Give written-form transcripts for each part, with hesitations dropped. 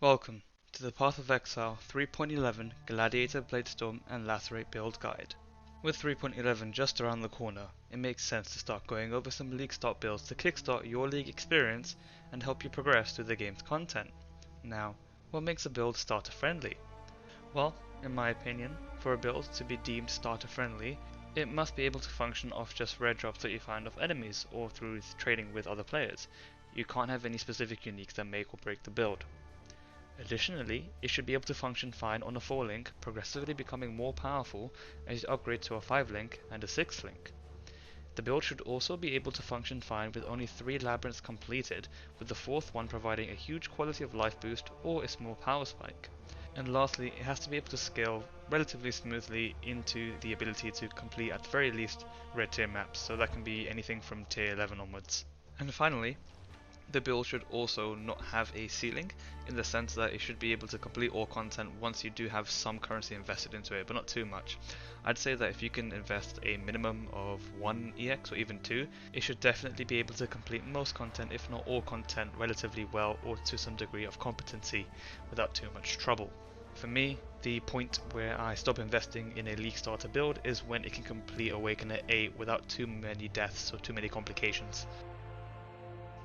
Welcome to the Path of Exile 3.11 Gladiator, Bladestorm and Lacerate build guide. With 3.11 just around the corner, it makes sense to start going over some league start builds to kickstart your league experience and help you progress through the game's content. Now, what makes a build starter friendly? Well, in my opinion, for a build to be deemed starter friendly, it must be able to function off just rare drops that you find off enemies or through trading with other players. You can't have any specific uniques that make or break the build. Additionally, it should be able to function fine on a 4 link, progressively becoming more powerful as you upgrade to a 5 link and a 6 link. The build should also be able to function fine with only 3 labyrinths completed, with the 4th one providing a huge quality of life boost or a small power spike. And lastly, it has to be able to scale relatively smoothly into the ability to complete at the very least red tier maps, so that can be anything from tier 11 onwards. And finally, the build should also not have a ceiling, in the sense that it should be able to complete all content once you do have some currency invested into it, but not too much. I'd say that if you can invest a minimum of 1 EX or even 2, it should definitely be able to complete most content, if not all content, relatively well or to some degree of competency without too much trouble. For me, the point where I stop investing in a league starter build is when it can complete Awaken at 8 without too many deaths or too many complications.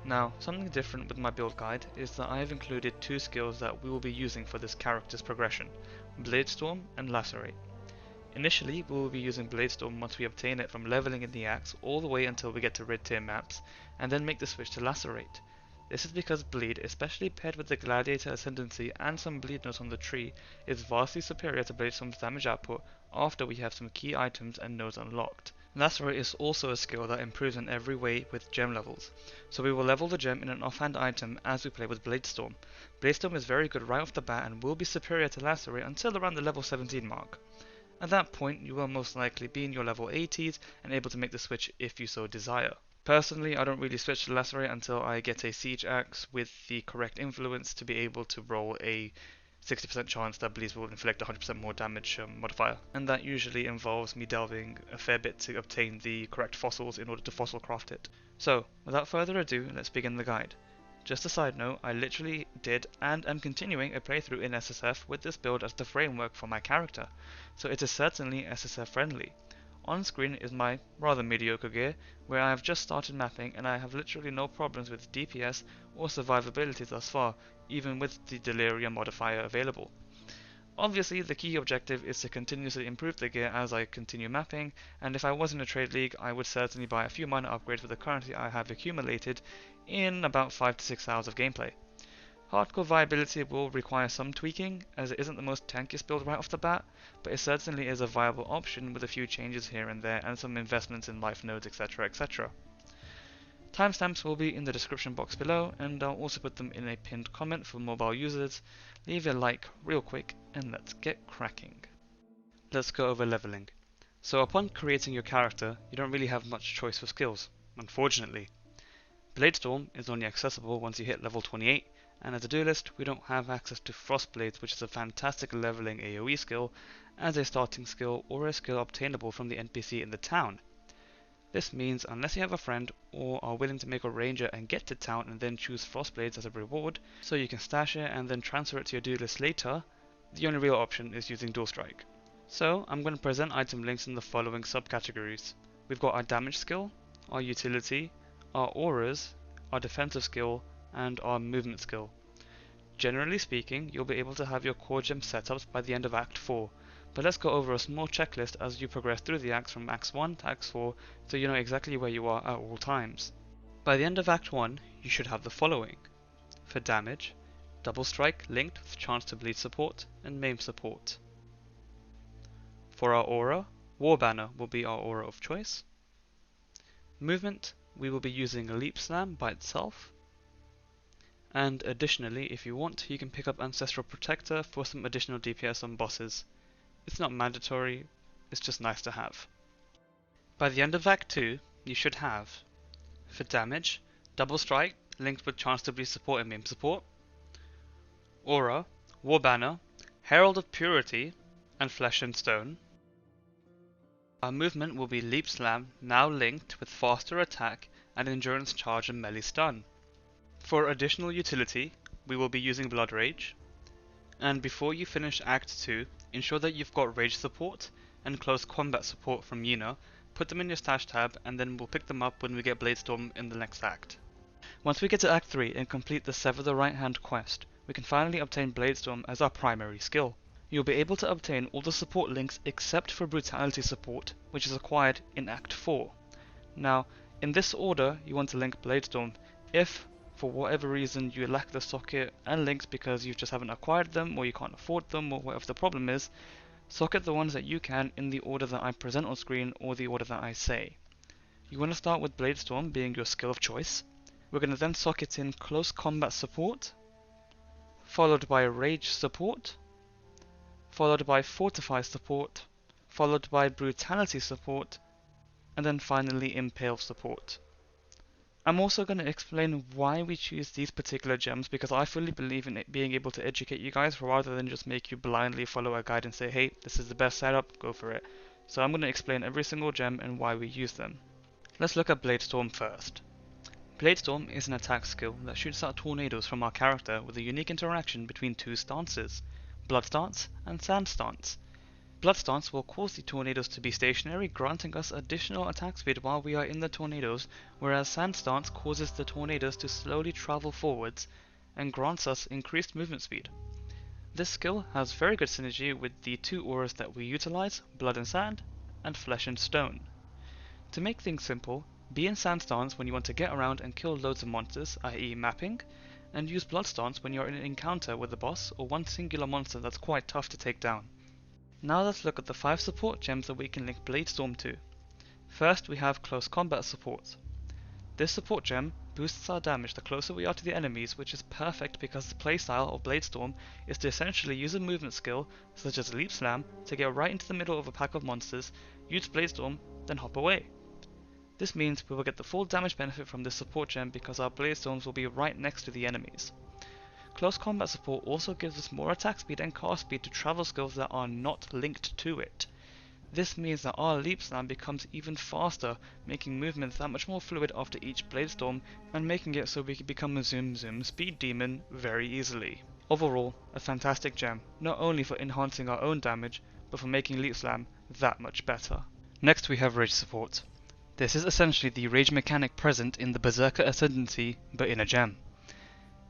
Now, something different with my build guide is that I have included 2 skills that we will be using for this character's progression, Bladestorm and Lacerate. Initially, we will be using Bladestorm once we obtain it from leveling in the axe all the way until we get to red tier maps, and then make the switch to Lacerate. This is because Bleed, especially paired with the Gladiator Ascendancy and some bleed notes on the tree, is vastly superior to Bladestorm's damage output after we have some key items and nodes unlocked. Lacerate is also a skill that improves in every way with gem levels, so we will level the gem in an offhand item as we play with Bladestorm. Bladestorm is very good right off the bat and will be superior to Lacerate until around the level 17 mark. At that point, you will most likely be in your level 80s and able to make the switch if you so desire. Personally, I don't really switch to Lacerate until I get a siege axe with the correct influence to be able to roll a 60% chance that Bleeds will inflict 100% more damage modifier, and that usually involves me delving a fair bit to obtain the correct fossils in order to fossil craft it. So, without further ado, let's begin the guide. Just a side note, I literally did and am continuing a playthrough in SSF with this build as the framework for my character, so it is certainly SSF friendly. On screen is my rather mediocre gear, where I have just started mapping and I have literally no problems with DPS or survivability thus far, even with the Delirium modifier available. Obviously, the key objective is to continuously improve the gear as I continue mapping, and if I was in a trade league, I would certainly buy a few minor upgrades with the currency I have accumulated in about 5 to 6 hours of gameplay. Hardcore viability will require some tweaking, as it isn't the most tankiest build right off the bat, but it certainly is a viable option with a few changes here and there and some investments in life nodes, etc, etc. Timestamps will be in the description box below, and I'll also put them in a pinned comment for mobile users. Leave a like real quick and let's get cracking. Let's go over leveling. So upon creating your character, you don't really have much choice for skills, unfortunately. Bladestorm is only accessible once you hit level 28, and as a duelist we don't have access to Frostblades, which is a fantastic leveling AoE skill, as a starting skill or a skill obtainable from the NPC in the town. This means unless you have a friend or are willing to make a ranger and get to town and then choose Frostblades as a reward, so you can stash it and then transfer it to your duelist later, the only real option is using Dual Strike. So I'm going to present item links in the following subcategories. We've got our damage skill, our utility, our auras, our defensive skill, and our movement skill. Generally speaking, you'll be able to have your core gem setups by the end of Act 4, but let's go over a small checklist as you progress through the acts from Act 1 to Act 4 so you know exactly where you are at all times. By the end of Act 1, you should have the following. For damage, Double Strike linked with chance to bleed support and maim support. For our aura, War Banner will be our aura of choice. Movement, we will be using Leap Slam by itself. And additionally, if you want, you can pick up Ancestral Protector for some additional DPS on bosses. It's not mandatory, it's just nice to have. By the end of Act 2, you should have, for damage, Double Strike linked with chance to bleed support and maim support. Aura, War Banner, Herald of Purity, and Flesh and Stone. Our movement will be Leap Slam, now linked with faster attack and endurance charge and melee stun. For additional utility, we will be using Blood Rage, And before you finish Act 2, ensure that you've got Rage support and Close Combat support from Yuna, put them in your stash tab, and then we'll pick them up when we get Bladestorm in the next act. Once we get to Act 3 and complete the Sever the Right Hand quest, we can finally obtain Bladestorm as our primary skill. You'll be able to obtain all the support links except for Brutality support, which is acquired in Act 4. Now, in this order, you want to link Bladestorm. If, for whatever reason, you lack the socket and links because you just haven't acquired them, or you can't afford them, or whatever the problem is, socket the ones that you can in the order that I present on screen or the order that I say. You want to start with Bladestorm being your skill of choice. We're going to then socket in Close Combat support, followed by Rage support, followed by Fortify support, followed by Brutality support, and then finally Impale support. I'm also going to explain why we choose these particular gems, because I fully believe in it being able to educate you guys rather than just make you blindly follow a guide and say, hey, this is the best setup, go for it. So I'm going to explain every single gem and why we use them. Let's look at Bladestorm first. Bladestorm is an attack skill that shoots out tornadoes from our character with a unique interaction between two stances, Blood Stance and Sand Stance. Blood Stance will cause the tornadoes to be stationary, granting us additional attack speed while we are in the tornadoes, whereas Sand Stance causes the tornadoes to slowly travel forwards and grants us increased movement speed. This skill has very good synergy with the two auras that we utilize, Blood and Sand and Flesh and Stone. To make things simple, be in Sand Stance when you want to get around and kill loads of monsters, i.e. mapping, and use Blood Stance when you're in an encounter with a boss or one singular monster that's quite tough to take down. Now let's look at the 5 support gems that we can link Bladestorm to. First we have Close Combat support. This support gem boosts our damage the closer we are to the enemies, which is perfect because the playstyle of Bladestorm is to essentially use a movement skill such as Leap Slam to get right into the middle of a pack of monsters, use Bladestorm, then hop away. This means we will get the full damage benefit from this support gem because our Bladestorms will be right next to the enemies. Close Combat support also gives us more attack speed and cast speed to travel skills that are not linked to it. This means that our Leap Slam becomes even faster, making movement that much more fluid after each Bladestorm and making it so we can become a Zoom Zoom speed demon very easily. Overall, a fantastic gem, not only for enhancing our own damage, but for making Leap Slam that much better. Next we have Rage support. This is essentially the rage mechanic present in the Berserker Ascendancy, but in a gem.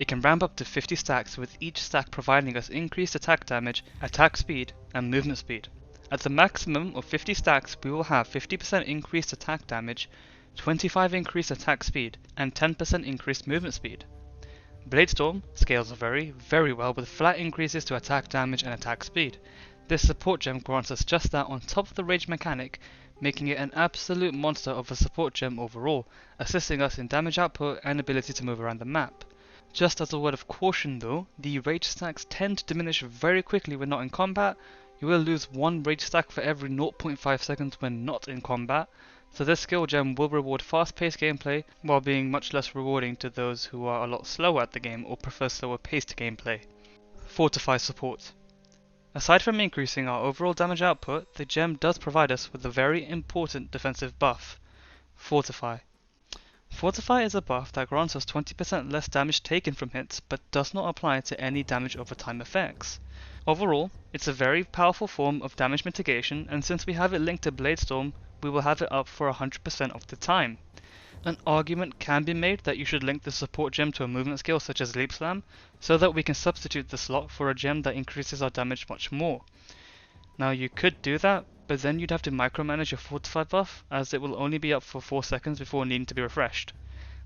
It can ramp up to 50 stacks, with each stack providing us increased attack damage, attack speed, and movement speed. At the maximum of 50 stacks, we will have 50% increased attack damage, 25 increased attack speed, and 10% increased movement speed. Bladestorm scales very, very well with flat increases to attack damage and attack speed. This support gem grants us just that on top of the rage mechanic, making it an absolute monster of a support gem overall, assisting us in damage output and ability to move around the map. Just as a word of caution though, the rage stacks tend to diminish very quickly when not in combat. You will lose 1 rage stack for every 0.5 seconds when not in combat, so this skill gem will reward fast paced gameplay while being much less rewarding to those who are a lot slower at the game or prefer slower paced gameplay. Fortify support. Aside from increasing our overall damage output, the gem does provide us with a very important defensive buff, Fortify. Fortify is a buff that grants us 20% less damage taken from hits, but does not apply to any damage over time effects. Overall, it's a very powerful form of damage mitigation, and since we have it linked to Bladestorm, we will have it up for 100% of the time. An argument can be made that you should link the support gem to a movement skill such as Leap Slam, so that we can substitute the slot for a gem that increases our damage much more. Now you could do that, but then you'd have to micromanage your Fortify buff, as it will only be up for 4 seconds before needing to be refreshed.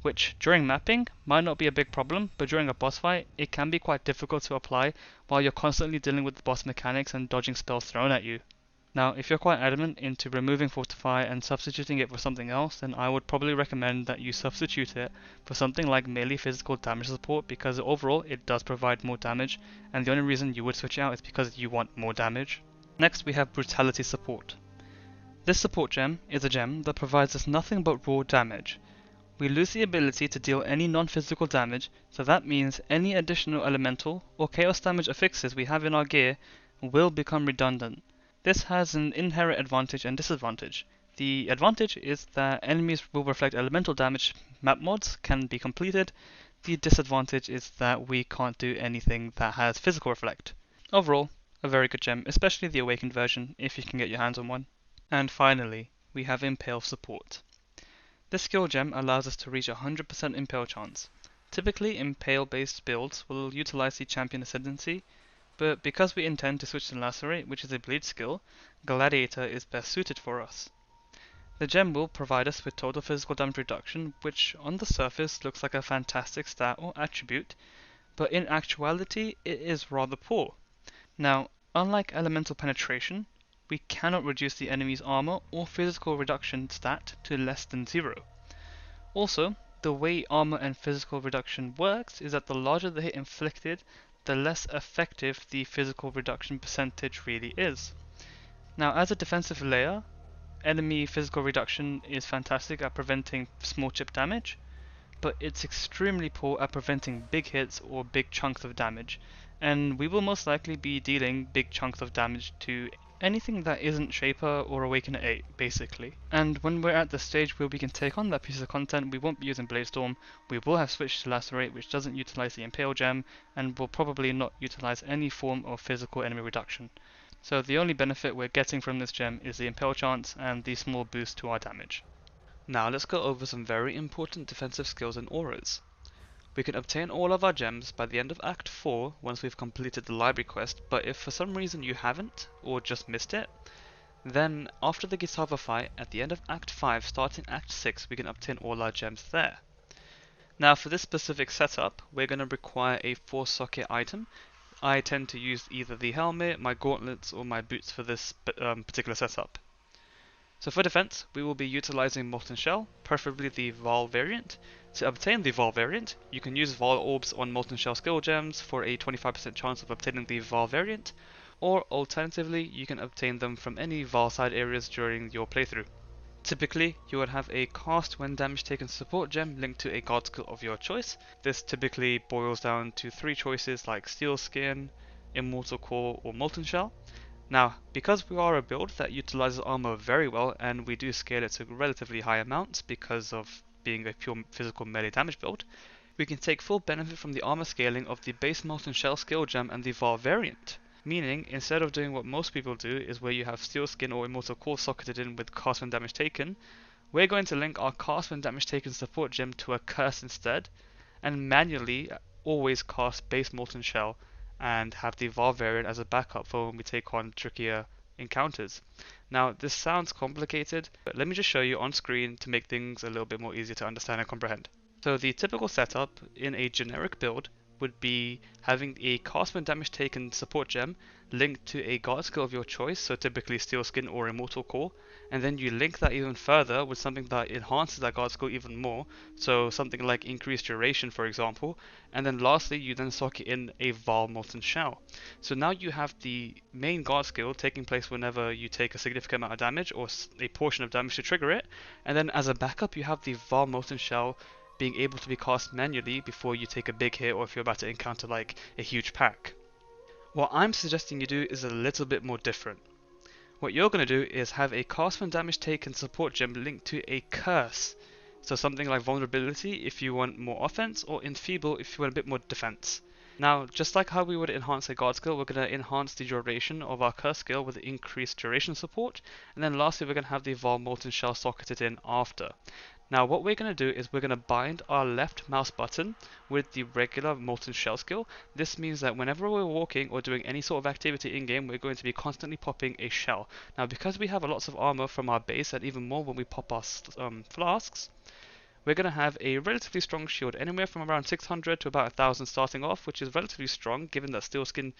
Which, during mapping, might not be a big problem, but during a boss fight, it can be quite difficult to apply while you're constantly dealing with the boss mechanics and dodging spells thrown at you. Now, if you're quite adamant into removing Fortify and substituting it for something else, then I would probably recommend that you substitute it for something like melee physical damage support, because overall it does provide more damage, and the only reason you would switch it out is because you want more damage. Next we have Brutality support. This support gem is a gem that provides us nothing but raw damage. We lose the ability to deal any non-physical damage, so that means any additional elemental or chaos damage affixes we have in our gear will become redundant. This has an inherent advantage and disadvantage. The advantage is that enemies will reflect elemental damage, map mods can be completed. The disadvantage is that we can't do anything that has physical reflect. Overall, a very good gem, especially the awakened version if you can get your hands on one. And finally, we have Impale support. This skill gem allows us to reach 100% Impale chance. Typically, Impale based builds will utilize the champion ascendancy, but because we intend to switch to Lacerate, which is a bleed skill, Gladiator is best suited for us. The gem will provide us with total physical damage reduction, which on the surface looks like a fantastic stat or attribute, but in actuality it is rather poor. Now, unlike elemental penetration, we cannot reduce the enemy's armor or physical reduction stat to less than 0. Also, the way armor and physical reduction works is that the larger the hit inflicted, the less effective the physical reduction percentage really is. Now, as a defensive layer, enemy physical reduction is fantastic at preventing small chip damage, but it's extremely poor at preventing big hits or big chunks of damage, and we will most likely be dealing big chunks of damage to anything that isn't Shaper or Awaken at 8, basically. And when we're at the stage where we can take on that piece of content, we won't be using Bladestorm, we will have switched to Lacerate, which doesn't utilize the Impale gem, and will probably not utilize any form of physical enemy reduction. So the only benefit we're getting from this gem is the Impale chance and the small boost to our damage. Now let's go over some very important defensive skills and auras. We can obtain all of our gems by the end of Act 4 once we've completed the library quest, but if for some reason you haven't, or just missed it, then after the Gisava fight at the end of Act 5 starting Act 6 we can obtain all our gems there. Now for this specific setup we're going to require a 4 socket item. I tend to use either the helmet, my gauntlets or my boots for this particular setup. So for defense, we will be utilizing Molten Shell, preferably the Val variant. To obtain the Val variant, you can use Val orbs on Molten Shell skill gems for a 25% chance of obtaining the Val variant, or alternatively, you can obtain them from any Val side areas during your playthrough. Typically, you would have a cast when damage taken support gem linked to a guard skill of your choice. This typically boils down to 3 choices like Steel Skin, Immortal Core, or Molten Shell. Now, because we are a build that utilizes armor very well and we do scale it to relatively high amounts because of being a pure physical melee damage build, we can take full benefit from the armor scaling of the base Molten Shell skill gem and the Val variant. Meaning, instead of doing what most people do is where you have Steel Skin or Immortal Core socketed in with cast when damage taken, we're going to link our cast when damage taken support gem to a curse instead, and manually always cast base Molten Shell and have the Val variant as a backup for when we take on trickier encounters. Now this sounds complicated, but let me just show you on screen to make things a little bit more easier to understand and comprehend. So the typical setup in a generic build would be having a cast when damage taken support gem linked to a guard skill of your choice, so typically Steel Skin or Immortal Core, and then you link that even further with something that enhances that guard skill even more, so something like increased duration for example, and then lastly you then socket in a Val Molten Shell. So now you have the main guard skill taking place whenever you take a significant amount of damage or a portion of damage to trigger it, and then as a backup you have the Val Molten Shell being able to be cast manually before you take a big hit or if you're about to encounter like a huge pack. What I'm suggesting you do is a little bit more different. What you're going to do is have a cast when damage taken support gem linked to a curse. So something like vulnerability if you want more offense, or enfeeble if you want a bit more defense. Now, just like how we would enhance a guard skill, we're going to enhance the duration of our curse skill with increased duration support, and then lastly we're going to have the Val Molten Shell socketed in after. Now what we're going to do is we're going to bind our left mouse button with the regular Molten Shell skill. This means that whenever we're walking or doing any sort of activity in game, we're going to be constantly popping a shell. Now because we have lots of armor from our base and even more when we pop our flasks, we're going to have a relatively strong shield, anywhere from around 600 to about 1000 starting off, which is relatively strong given that Steel Skin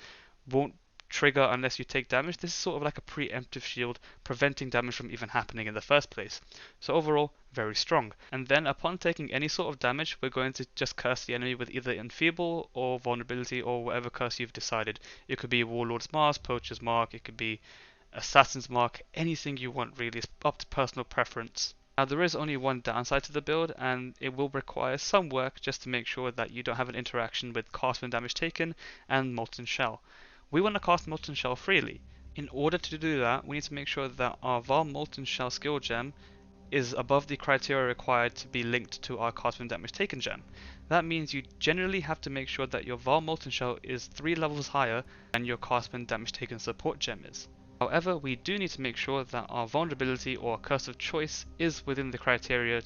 won't trigger unless you take damage. This is sort of like a preemptive shield, preventing damage from even happening in the first place. So overall, very strong. And then upon taking any sort of damage, we're going to just curse the enemy with either enfeeble or vulnerability or whatever curse you've decided. It could be Warlord's Mask, Poacher's Mark, it could be Assassin's Mark, anything you want really, it's up to personal preference. Now there is only one downside to the build, and it will require some work just to make sure that you don't have an interaction with cast when damage taken and Molten Shell. We want to cast Molten Shell freely. In order to do that, we need to make sure that our Val Molten Shell skill gem is above the criteria required to be linked to our cast when damage taken gem. That means you generally have to make sure that your Val Molten Shell is 3 levels higher than your Castman Damage Taken support gem is. However, we do need to make sure that our vulnerability or curse of choice is within the criteria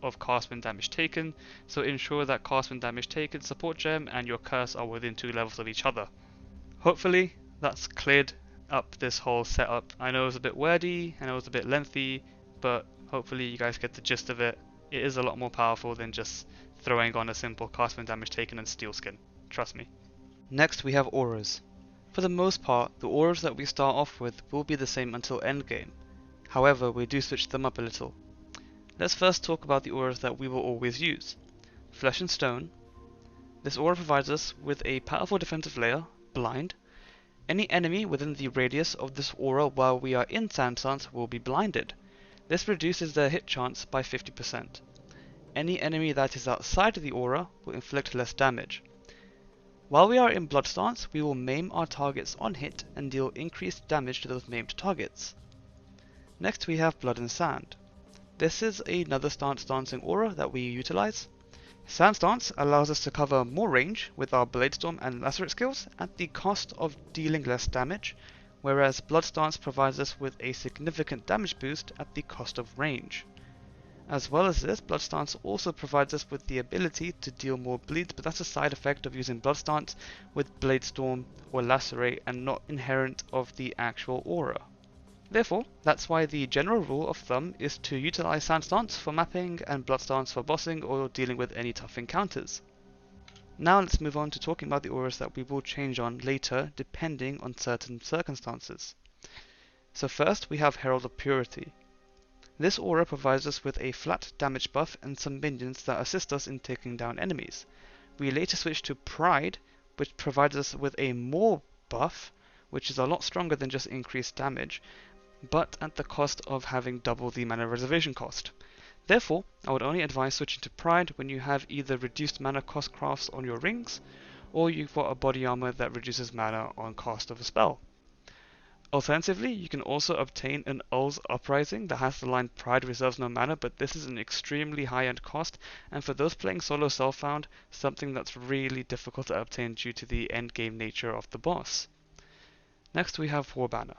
of Castman Damage Taken, so ensure that Castman Damage Taken support gem and your curse are within 2 levels of each other. Hopefully that's cleared up this whole setup. I know it's a bit wordy, I know it's a bit lengthy, but hopefully you guys get the gist of it. It is a lot more powerful than just throwing on a simple Castman Damage Taken and Steel Skin, trust me. Next we have auras. For the most part, the auras that we start off with will be the same until endgame. However, we do switch them up a little. Let's first talk about the auras that we will always use. Flesh and Stone. This aura provides us with a powerful defensive layer, Blind. Any enemy within the radius of this aura while we are in Sandstance will be blinded. This reduces their hit chance by 50%. Any enemy that is outside of the aura will inflict less damage. While we are in Blood Stance, we will maim our targets on hit and deal increased damage to those maimed targets. Next we have Blood and Sand. This is another stance dancing aura that we utilize. Sand Stance allows us to cover more range with our Bladestorm and Lacerate skills at the cost of dealing less damage, whereas Blood Stance provides us with a significant damage boost at the cost of range. As well as this, Blood Stance also provides us with the ability to deal more bleeds, but that's a side effect of using Blood Stance with Bladestorm or Lacerate and not inherent of the actual aura. Therefore, that's why the general rule of thumb is to utilize Sand Stance for mapping and Blood Stance for bossing or dealing with any tough encounters. Now let's move on to talking about the auras that we will change on later depending on certain circumstances. So first we have Herald of Purity. This aura provides us with a flat damage buff and some minions that assist us in taking down enemies. We later switch to Pride, which provides us with a more buff, which is a lot stronger than just increased damage, but at the cost of having double the mana reservation cost. Therefore, I would only advise switching to Pride when you have either reduced mana cost crafts on your rings, or you've got a body armor that reduces mana on cost of a spell. Alternatively, you can also obtain an Ul's Uprising that has the line Pride reserves no mana, but this is an extremely high-end cost, and for those playing solo self-found, something that's really difficult to obtain due to the endgame nature of the boss. Next we have War Banner.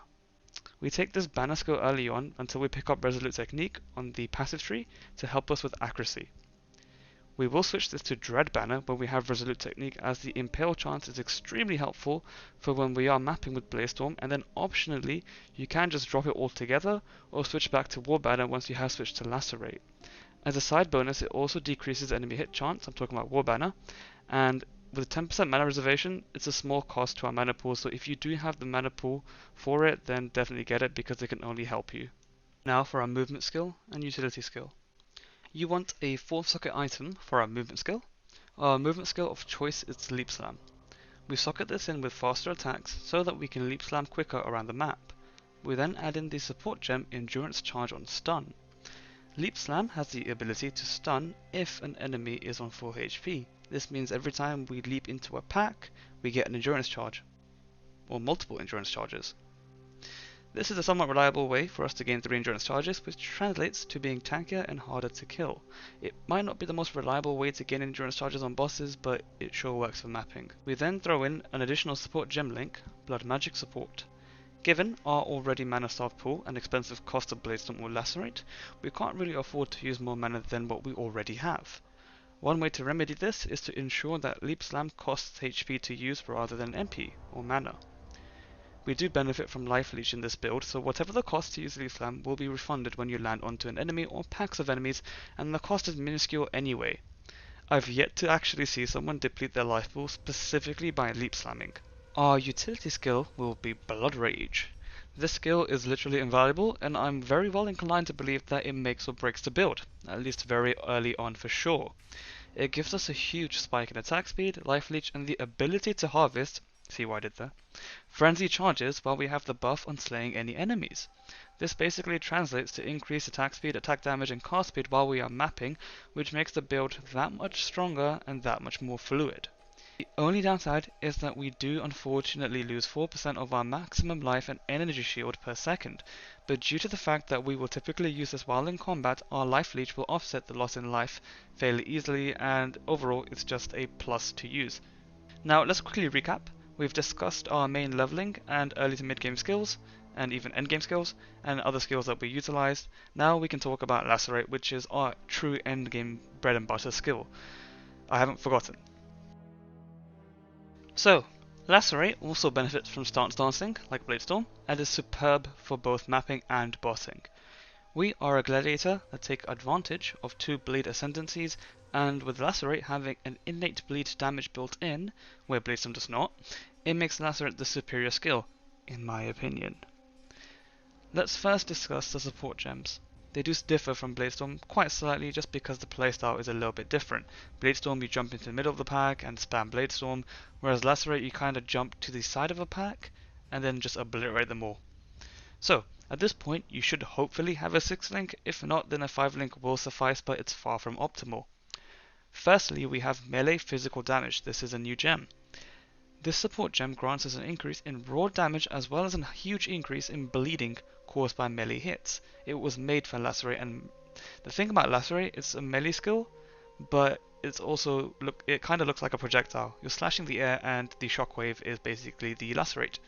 We take this banner skill early on until we pick up Resolute Technique on the passive tree to help us with accuracy. We will switch this to Dread Banner when we have Resolute Technique, as the Impale chance is extremely helpful for when we are mapping with Bladestorm, and then optionally you can just drop it altogether or switch back to War Banner once you have switched to Lacerate. As a side bonus, it also decreases enemy hit chance, I'm talking about War Banner, and with 10% mana reservation, it's a small cost to our mana pool, so if you do have the mana pool for it, then definitely get it because it can only help you. Now for our movement skill and utility skill. You want a 4th socket item for our movement skill. Our movement skill of choice is Leap Slam. We socket this in with faster attacks so that we can Leap Slam quicker around the map. We then add in the support gem Endurance Charge on Stun. Leap Slam has the ability to stun if an enemy is on full HP. This means every time we leap into a pack, we get an endurance charge, or multiple endurance charges. This is a somewhat reliable way for us to gain 3 endurance charges, which translates to being tankier and harder to kill. It might not be the most reliable way to gain endurance charges on bosses, but it sure works for mapping. We then throw in an additional support gem link, Blood Magic Support. Given our already mana starved pool and expensive cost of Bladestorm or Lacerate, we can't really afford to use more mana than what we already have. One way to remedy this is to ensure that Leap Slam costs HP to use rather than MP, or mana. We do benefit from Life Leech in this build, so whatever the cost to use Leap Slam will be refunded when you land onto an enemy or packs of enemies, and the cost is minuscule anyway. I've yet to actually see someone deplete their life pool specifically by Leap Slamming. Our utility skill will be Blood Rage. This skill is literally invaluable, and I'm very well inclined to believe that it makes or breaks the build, at least very early on for sure. It gives us a huge spike in attack speed, life leech, and the ability to harvest, see what I did there, frenzy charges while we have the buff on slaying any enemies. This basically translates to increased attack speed, attack damage, and cast speed while we are mapping, which makes the build that much stronger and that much more fluid. The only downside is that we do unfortunately lose 4% of our maximum life and energy shield per second, but due to the fact that we will typically use this while in combat, our life leech will offset the loss in life fairly easily, and overall it's just a plus to use. Now let's quickly recap. We've discussed our main leveling and early to mid game skills, and even end game skills, and other skills that we utilized. Now we can talk about Lacerate, which is our true end game bread and butter skill. I haven't forgotten. So, Lacerate also benefits from stance dancing, like Bladestorm, and is superb for both mapping and bossing. We are a Gladiator that take advantage of 2 bleed ascendancies, and with Lacerate having an innate bleed damage built in, where Bladestorm does not, it makes Lacerate the superior skill, in my opinion. Let's first discuss the support gems. They do differ from Bladestorm quite slightly just because the playstyle is a little bit different. Bladestorm you jump into the middle of the pack and spam Bladestorm, whereas Lacerate you kind of jump to the side of a pack and then just obliterate them all. So, at this point you should hopefully have a 6 link, if not then a 5 link will suffice, but it's far from optimal. Firstly, we have melee physical damage. This is a new gem. This support gem grants us an increase in raw damage as well as a huge increase in bleeding caused by melee hits. It was made for Lacerate, and the thing about Lacerate, it's a melee skill, but it's also it kind of looks like a projectile. You're slashing the air and the shockwave is basically the Lacerate.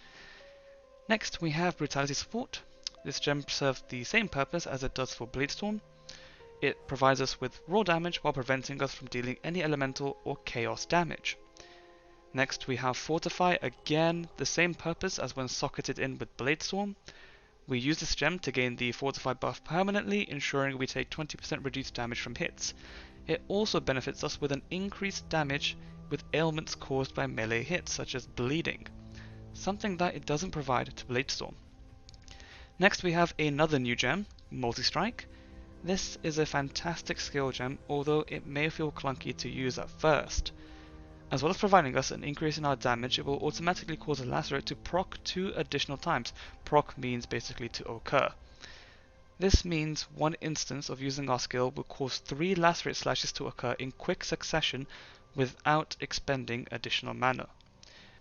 Next we have Brutality Support. This gem serves the same purpose as it does for Bladestorm. It provides us with raw damage while preventing us from dealing any elemental or chaos damage. Next we have Fortify, again the same purpose as when socketed in with Bladestorm. We use this gem to gain the Fortify buff permanently, ensuring we take 20% reduced damage from hits. It also benefits us with an increased damage with ailments caused by melee hits, such as bleeding, something that it doesn't provide to Bladestorm. Next we have another new gem, Multi-Strike. This is a fantastic skill gem, although it may feel clunky to use at first. As well as providing us an increase in our damage, it will automatically cause a Lacerate to proc 2 additional times. Proc means basically to occur. This means one instance of using our skill will cause 3 Lacerate slashes to occur in quick succession without expending additional mana.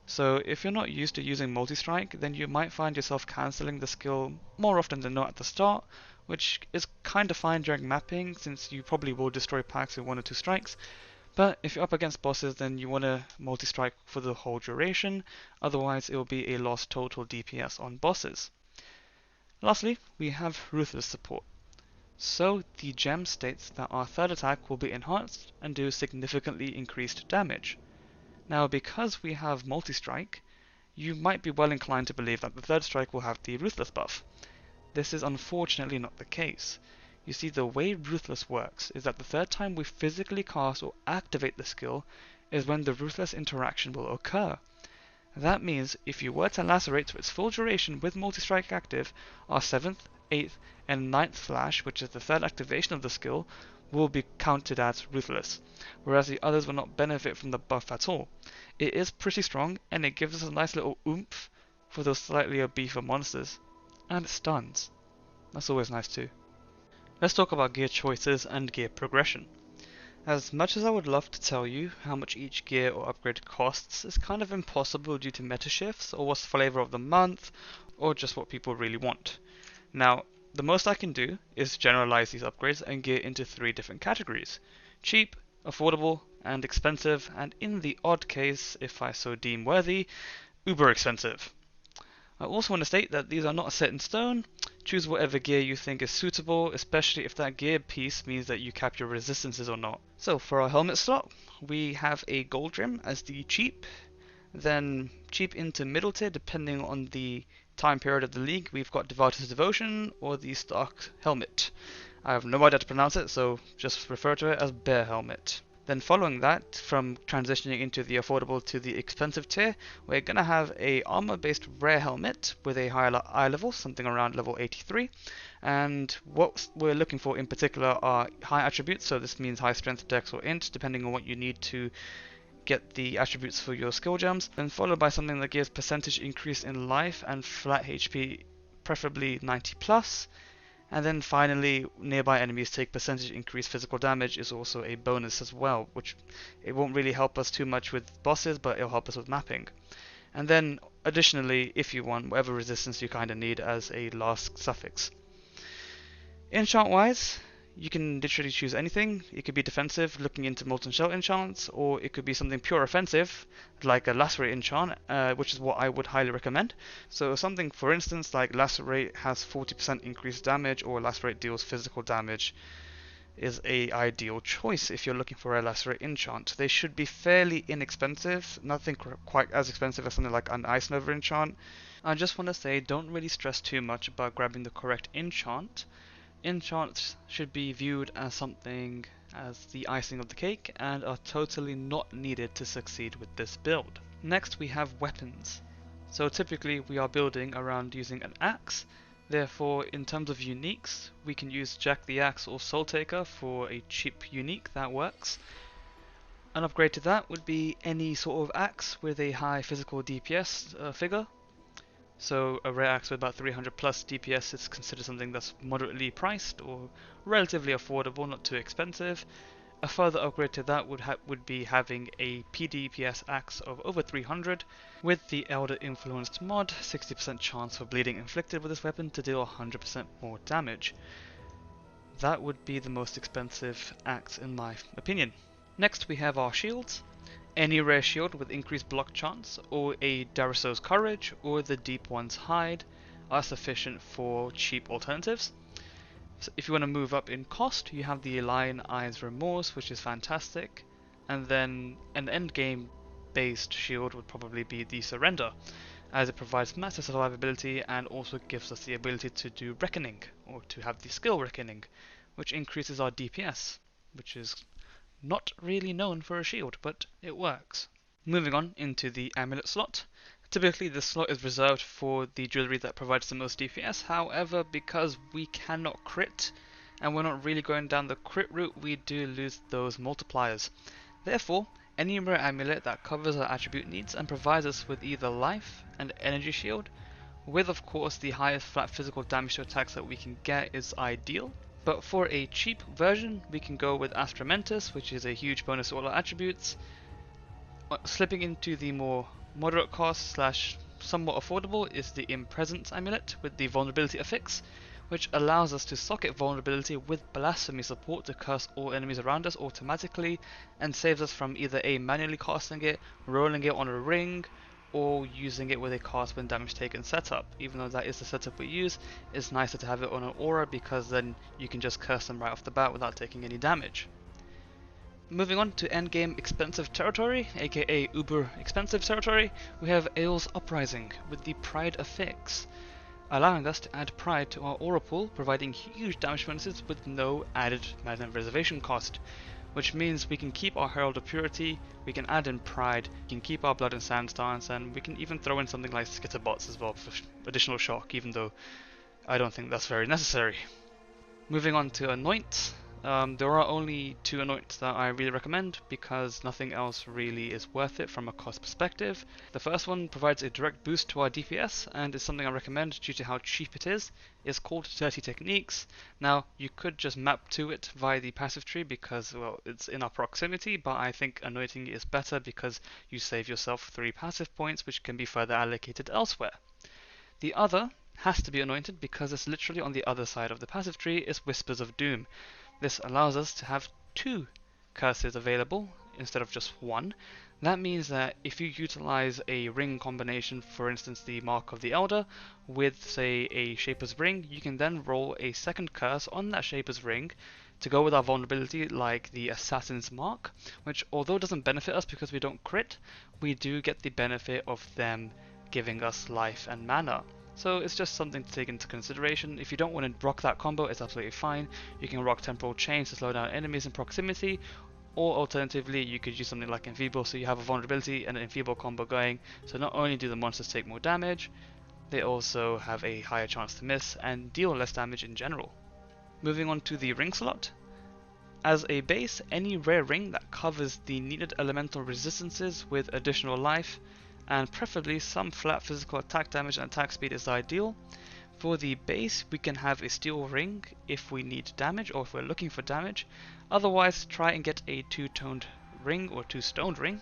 So if you're not used to using Multi-Strike, then you might find yourself cancelling the skill more often than not at the start, which is kind of fine during mapping since you probably will destroy packs with 1 or 2 strikes. But if you're up against bosses, then you want to multi-strike for the whole duration, otherwise it will be a lost total DPS on bosses. Lastly, we have Ruthless Support. So the gem states that our third attack will be enhanced and do significantly increased damage. Now because we have multi-strike, you might be well inclined to believe that the third strike will have the Ruthless buff. This is unfortunately not the case. You see, the way Ruthless works is that the third time we physically cast or activate the skill is when the Ruthless interaction will occur. That means if you were to Lacerate to its full duration with Multi-Strike active, our 7th, 8th and 9th flash, which is the third activation of the skill, will be counted as Ruthless, whereas the others will not benefit from the buff at all. It is pretty strong and it gives us a nice little oomph for those slightly beefier monsters. And it stuns. That's always nice too. Let's talk about gear choices and gear progression. As much as I would love to tell you how much each gear or upgrade costs, it's kind of impossible due to meta shifts or what's flavor of the month or just what people really want. Now, the most I can do is generalize these upgrades and gear into 3 different categories: cheap, affordable, and expensive, and in the odd case, if I so deem worthy, uber expensive. I also want to state that these are not set in stone. Choose whatever gear you think is suitable, especially if that gear piece means that you cap your resistances or not. So for our helmet slot, we have a gold gem as the cheap, then cheap into middle tier depending on the time period of the league. We've got Devout's Devotion or the Stark Helmet. I have no idea how to pronounce it, so just refer to it as Bear Helmet. Then following that, from transitioning into the affordable to the expensive tier, we're going to have a armor-based rare helmet with a higher eye level, something around level 83. And what we're looking for in particular are high attributes, so this means high strength, dex, or int, depending on what you need to get the attributes for your skill gems. Then followed by something that gives percentage increase in life and flat HP, preferably 90+. And then finally, nearby enemies take percentage increased physical damage is also a bonus as well, which it won't really help us too much with bosses, but it'll help us with mapping. And then additionally, if you want, whatever resistance you kind of need as a last suffix. Enchant wise, you can literally choose anything. It could be defensive, looking into Molten Shell enchants, or it could be something pure offensive, like a Lacerate enchant, which is what I would highly recommend. So something, for instance, like Lacerate has 40% increased damage, or Lacerate deals physical damage, is a ideal choice if you're looking for a Lacerate enchant. They should be fairly inexpensive, nothing quite as expensive as something like an Ice Nova enchant. I just want to say, don't really stress too much about grabbing the correct enchant. Enchants should be viewed as something as the icing of the cake and are totally not needed to succeed with this build. Next we have weapons. So typically we are building around using an axe, therefore in terms of uniques we can use Jack the Axe or Soul Taker for a cheap unique that works. An upgrade to that would be any sort of axe with a high physical DPS figure. So a rare axe with about 300 plus DPS is considered something that's moderately priced or relatively affordable, not too expensive. A further upgrade to that would be having a PDPS axe of over 300 with the Elder Influenced mod, 60% chance for bleeding inflicted with this weapon to deal 100% more damage. That would be the most expensive axe in my opinion. Next we have our shields. Any rare shield with increased block chance, or a Daraso's Courage, or the Deep One's Hide are sufficient for cheap alternatives. So if you want to move up in cost, you have the Lion Eyes Remorse, which is fantastic, and then an endgame based shield would probably be the Surrender, as it provides massive survivability and also gives us the ability to do Reckoning, or to have the skill Reckoning, which increases our DPS, which is not really known for a shield, but it works. Moving on into the Amulet slot. Typically this slot is reserved for the jewelry that provides the most DPS, however because we cannot crit and we're not really going down the crit route, we do lose those multipliers. Therefore, any rare amulet that covers our attribute needs and provides us with either life and energy shield, with of course the highest flat physical damage to attacks that we can get, is ideal. But for a cheap version, we can go with Astramentus, which is a huge bonus to all our attributes. Slipping into the more moderate cost slash somewhat affordable is the Impresence Amulet with the Vulnerability Affix, which allows us to socket vulnerability with Blasphemy support to curse all enemies around us automatically, and saves us from either manually casting it, rolling it on a ring, or using it with a cast when damage taken setup. Even though that is the setup we use, it's nicer to have it on an aura because then you can just curse them right off the bat without taking any damage. Moving on to endgame expensive territory, aka uber expensive territory, we have Ael's Uprising with the Pride Affix, allowing us to add Pride to our aura pool, providing huge damage bonuses with no added mana reservation cost. Which means we can keep our Herald of Purity, we can add in Pride, we can keep our Blood and Sandstones, and we can even throw in something like Skitterbots as well for additional shock, even though I don't think that's very necessary. Moving on to Anoint. There are only 2 anoints that I really recommend because nothing else really is worth it from a cost perspective. The first one provides a direct boost to our DPS and is something I recommend due to how cheap it is. It's called Dirty Techniques. Now you could just map to it via the passive tree because, well, it's in our proximity, but I think anointing is better because you save yourself 3 passive points which can be further allocated elsewhere. The other has to be anointed because it's literally on the other side of the passive tree is Whispers of Doom. This allows us to have 2 curses available instead of just 1. That means that if you utilize a ring combination, for instance the Mark of the Elder, with say a Shaper's Ring, you can then roll a second curse on that Shaper's Ring to go with our vulnerability like the Assassin's Mark, which although doesn't benefit us because we don't crit, we do get the benefit of them giving us life and mana. So it's just something to take into consideration. If you don't want to rock that combo, it's absolutely fine. You can rock Temporal Chains to slow down enemies in proximity, or alternatively you could use something like Enfeeble so you have a vulnerability and an Enfeeble combo going, so not only do the monsters take more damage, they also have a higher chance to miss and deal less damage in general. Moving on to the ring slot. As a base, any rare ring that covers the needed elemental resistances with additional life, and preferably some flat physical attack damage and attack speed is ideal. For the base, we can have a steel ring if we need damage or if we're looking for damage. Otherwise, try and get a two-toned ring or two-stoned ring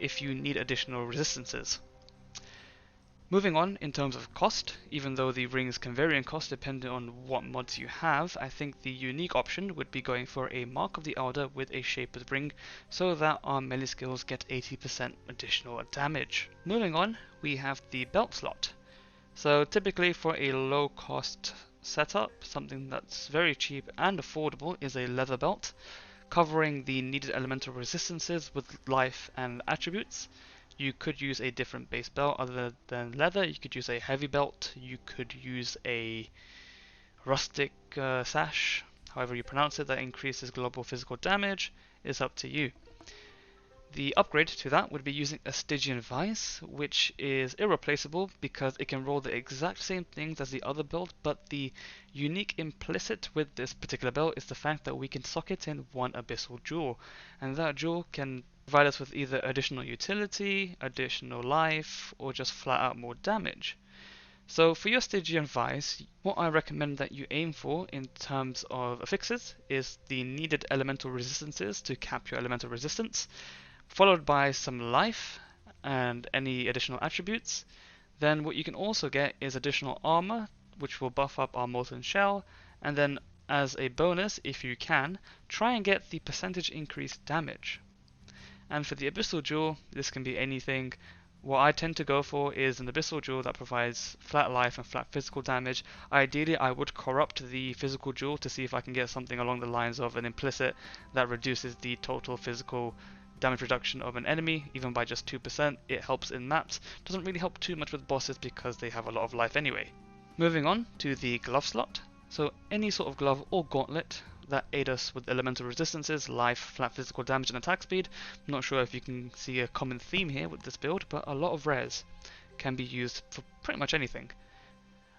if you need additional resistances. Moving on in terms of cost, even though the rings can vary in cost depending on what mods you have, I think the unique option would be going for a Mark of the Elder with a Shaper's Ring so that our melee skills get 80% additional damage. Moving on, we have the belt slot. So typically for a low cost setup, something that's very cheap and affordable is a leather belt, covering the needed elemental resistances with life and attributes. You could use a different base belt other than leather. You could use a heavy belt. You could use a rustic sash, however you pronounce it, that increases global physical damage. It's up to you. The upgrade to that would be using a Stygian Vice, which is irreplaceable because it can roll the exact same things as the other build, but the unique implicit with this particular build is the fact that we can socket in one Abyssal Jewel, and that jewel can provide us with either additional utility, additional life, or just flat out more damage. So for your Stygian Vice, what I recommend that you aim for in terms of affixes is the needed elemental resistances to cap your elemental resistance, followed by some life and any additional attributes. Then what you can also get is additional armor, which will buff up our molten shell, and then as a bonus, if you can, try and get the percentage increased damage. And for the Abyssal Jewel, this can be anything. What I tend to go for is an Abyssal Jewel that provides flat life and flat physical damage. Ideally, I would corrupt the physical jewel to see if I can get something along the lines of an implicit that reduces the total physical damage reduction of an enemy, even by just 2%. It helps in maps. Doesn't really help too much with bosses because they have a lot of life anyway. Moving on to the glove slot. So any sort of glove or gauntlet that aid us with elemental resistances, life, flat physical damage and attack speed. I'm not sure if you can see a common theme here with this build, but a lot of rares can be used for pretty much anything.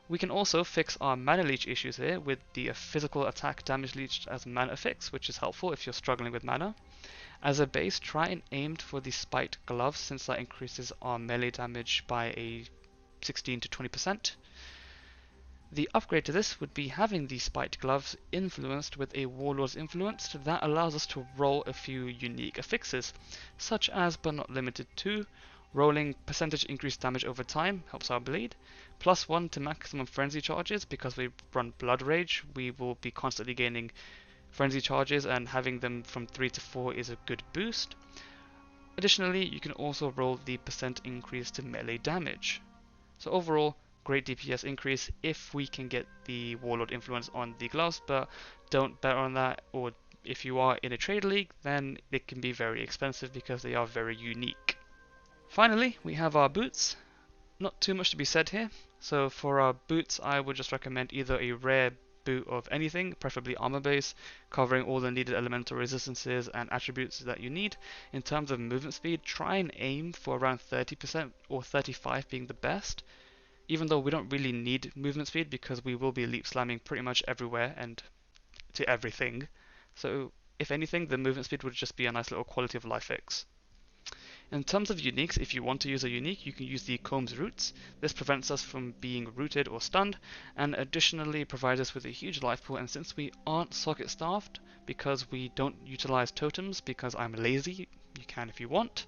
We can also fix our mana leech issues here with the physical attack damage leech as mana fix, which is helpful if you're struggling with mana. As a base, try and aim for the spiked gloves since that increases our melee damage by a 16 to 20%. The upgrade to this would be having the spiked gloves influenced with a Warlord's influence that allows us to roll a few unique affixes, such as but not limited to rolling percentage increased damage over time, helps our bleed, +1 to maximum frenzy charges. Because we run Blood Rage, we will be constantly gaining frenzy charges, and having them from 3 to 4 is a good boost. Additionally, you can also roll the percent increase to melee damage. So overall, great DPS increase if we can get the Warlord influence on the gloves, but don't bet on that, or if you are in a trade league, then it can be very expensive because they are very unique. Finally, we have our boots. Not too much to be said here. So for our boots, I would just recommend either a rare boot of anything, preferably armor base, covering all the needed elemental resistances and attributes that you need. In terms of movement speed, try and aim for around 30% or 35% being the best. Even though we don't really need movement speed because we will be leap slamming pretty much everywhere and to everything. So if anything, the movement speed would just be a nice little quality of life fix. In terms of uniques, if you want to use a unique, you can use the Comb's Roots. This prevents us from being rooted or stunned, and additionally provides us with a huge life pool. And since we aren't socket staffed, because we don't utilize totems, because I'm lazy, you can if you want,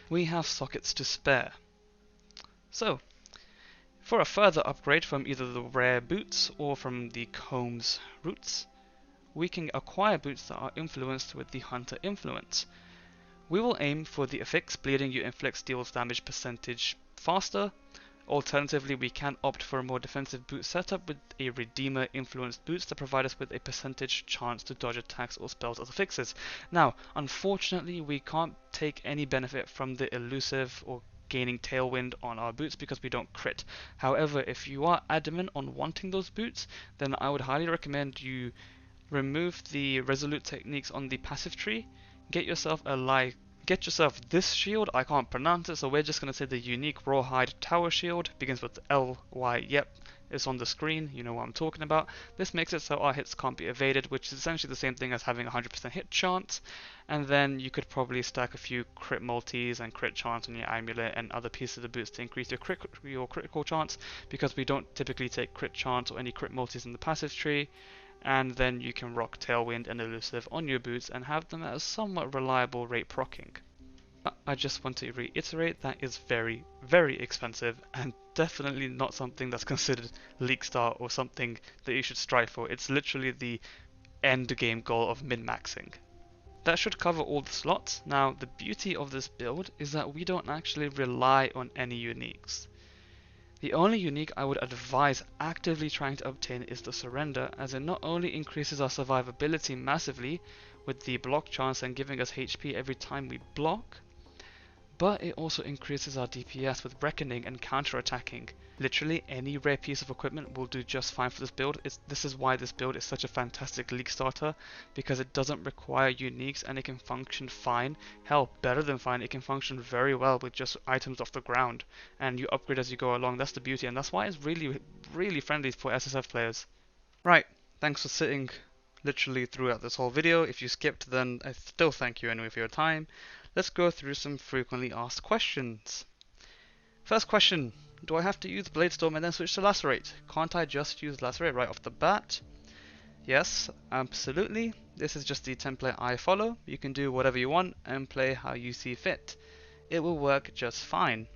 we have sockets to spare. So, for a further upgrade from either the rare boots or from the Comb's Roots, we can acquire boots that are influenced with the Hunter influence. We will aim for the affix bleeding you inflict deals damage percentage faster. Alternatively, we can opt for a more defensive boot setup with a Redeemer influenced boots to provide us with a percentage chance to dodge attacks or spells as affixes. Now, unfortunately, we can't take any benefit from the elusive or gaining tailwind on our boots because we don't crit. However, if you are adamant on wanting those boots, then I would highly recommend you remove the resolute techniques on the passive tree. Get yourself this shield. I can't pronounce it, so we're just going to say the unique rawhide tower shield. Begins with L-Y, yep, is on the screen, you know what I'm talking about. This makes it so our hits can't be evaded, which is essentially the same thing as having 100% hit chance. And then you could probably stack a few crit multis and crit chance on your amulet and other pieces of the boots to increase your critical chance, because we don't typically take crit chance or any crit multis in the passive tree. And then you can rock Tailwind and Elusive on your boots and have them at a somewhat reliable rate proccing. I just want to reiterate that is very, very expensive and definitely not something that's considered League Star or something that you should strive for. It's literally the end game goal of min-maxing. That should cover all the slots. Now, the beauty of this build is that we don't actually rely on any uniques. The only unique I would advise actively trying to obtain is the Surrender, as it not only increases our survivability massively with the block chance and giving us HP every time we block, but it also increases our DPS with Reckoning and counter-attacking. Literally any rare piece of equipment will do just fine for this build. This is why this build is such a fantastic League starter, because it doesn't require uniques and it can function fine. Hell, better than fine, it can function very well with just items off the ground, and you upgrade as you go along. That's the beauty, and that's why it's really, really friendly for SSF players. Right, thanks for sitting literally throughout this whole video. If you skipped, then I still thank you anyway for your time. Let's go through some frequently asked questions. First question, do I have to use Bladestorm and then switch to Lacerate? Can't I just use Lacerate right off the bat? Yes, absolutely. This is just the template I follow. You can do whatever you want and play how you see fit. It will work just fine.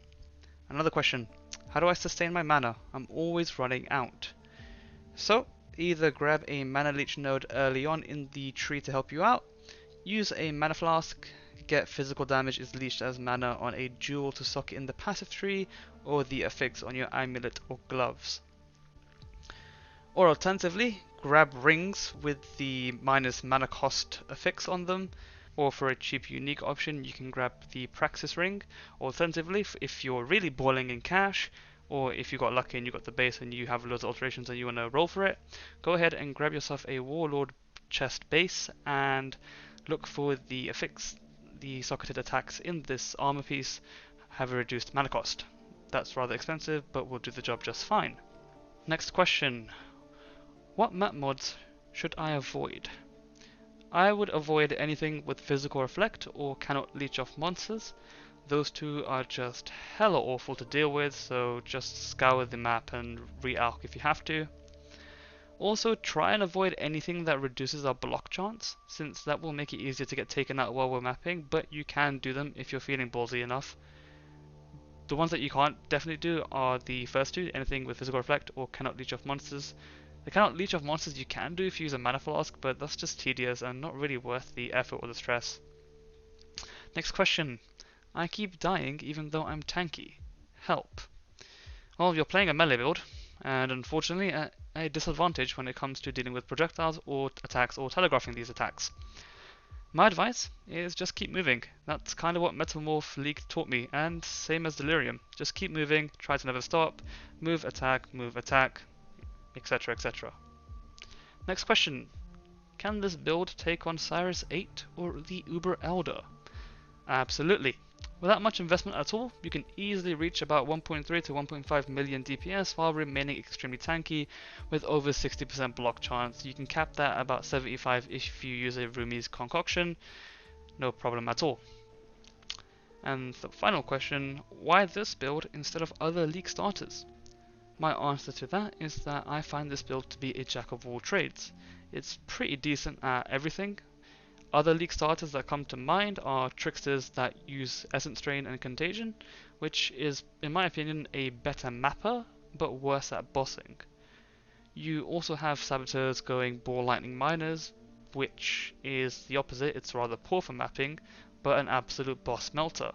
Another question, how do I sustain my mana? I'm always running out. So, either grab a mana leech node early on in the tree to help you out, use a mana flask, get physical damage is leached as mana on a jewel to sock in the passive tree, or the affix on your amulet or gloves. Or alternatively, grab rings with the minus mana cost affix on them, or for a cheap unique option you can grab the Praxis ring. Alternatively, if you're really boiling in cash, or if you got lucky and you got the base and you have loads of alterations and you want to roll for it, go ahead and grab yourself a Warlord chest base and look for the affix. The socketed attacks in this armor piece have a reduced mana cost. That's rather expensive, but will do the job just fine. Next question. What map mods should I avoid? I would avoid anything with physical reflect or cannot leech off monsters. Those two are just hella awful to deal with, so just scour the map and re-alch if you have to. Also, try and avoid anything that reduces our block chance, since that will make it easier to get taken out while we're mapping, but you can do them if you're feeling ballsy enough. The ones that you can't definitely do are the first two, anything with physical reflect or cannot leech off monsters. The cannot leech off monsters you can do if you use a mana flask, but that's just tedious and not really worth the effort or the stress. Next question. I keep dying even though I'm tanky. Help. Well, you're playing a melee build, and unfortunately at a disadvantage when it comes to dealing with projectiles or attacks or telegraphing these attacks. My advice is just keep moving. That's kind of what Metamorph League taught me, and same as Delirium. Just keep moving, try to never stop, move, attack, etc, etc. Next question. Can this build take on Cyrus 8 or the Uber Elder? Absolutely. Without much investment at all, you can easily reach about 1.3 to 1.5 million DPS while remaining extremely tanky with over 60% block chance. You can cap that at about 75 if you use a Rumi's concoction. No problem at all. And the final question, why this build instead of other League starters? My answer to that is that I find this build to be a jack of all trades. It's pretty decent at everything. Other League starters that come to mind are Tricksters that use Essence Drain and Contagion, which is, in my opinion, a better mapper, but worse at bossing. You also have Saboteurs going Ball Lightning Miners, which is the opposite, it's rather poor for mapping, but an absolute boss melter.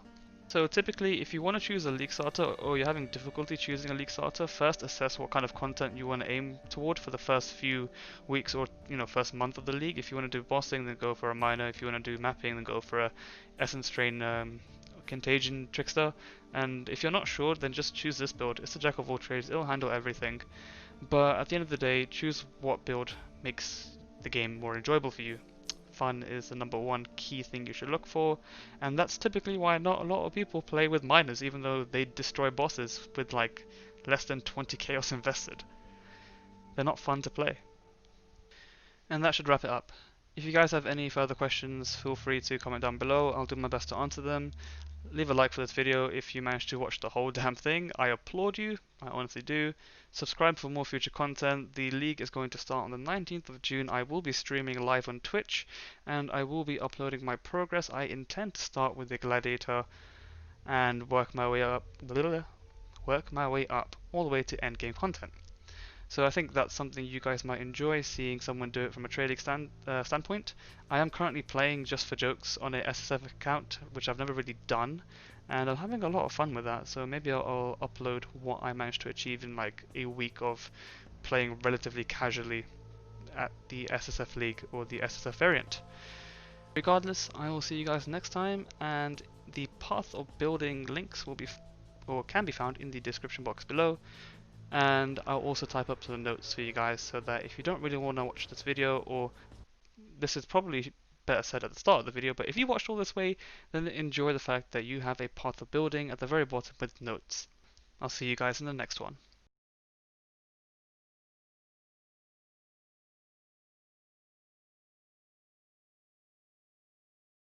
So typically, if you want to choose a League starter or you're having difficulty choosing a League starter, first assess what kind of content you want to aim toward for the first few weeks or first month of the league. If you want to do bossing, then go for a miner. If you want to do mapping, then go for a Essence Drain Contagion Trickster. And if you're not sure, then just choose this build. It's a jack of all trades, it'll handle everything. But at the end of the day, choose what build makes the game more enjoyable for you. Fun is the number one key thing you should look for, and that's typically why not a lot of people play with miners, even though they destroy bosses with like less than 20 chaos invested. they're not fun to play. And that should wrap it up. If you guys have any further questions, feel free to comment down below. I'll do my best to answer them. Leave a like for this video if you managed to watch the whole damn thing. I applaud you, I honestly do. Subscribe for more future content. The league is going to start on the 19th of June. I will be streaming live on Twitch, and I will be uploading my progress. I intend to start with the Gladiator and work my way up all the way to endgame content. So I think that's something you guys might enjoy, seeing someone do it from a trading standpoint. I am currently playing just for jokes on a SSF account, which I've never really done, and I'm having a lot of fun with that. So maybe I'll upload what I managed to achieve in like a week of playing relatively casually at the SSF League or the SSF variant. Regardless, I will see you guys next time, and the path of building links will be can be found in the description box below. And I'll also type up some notes for you guys, so that if you don't really want to watch this video, or this is probably better said at the start of the video, but if you watched all this way, then enjoy the fact that you have a path of building at the very bottom with notes. I'll see you guys in the next one.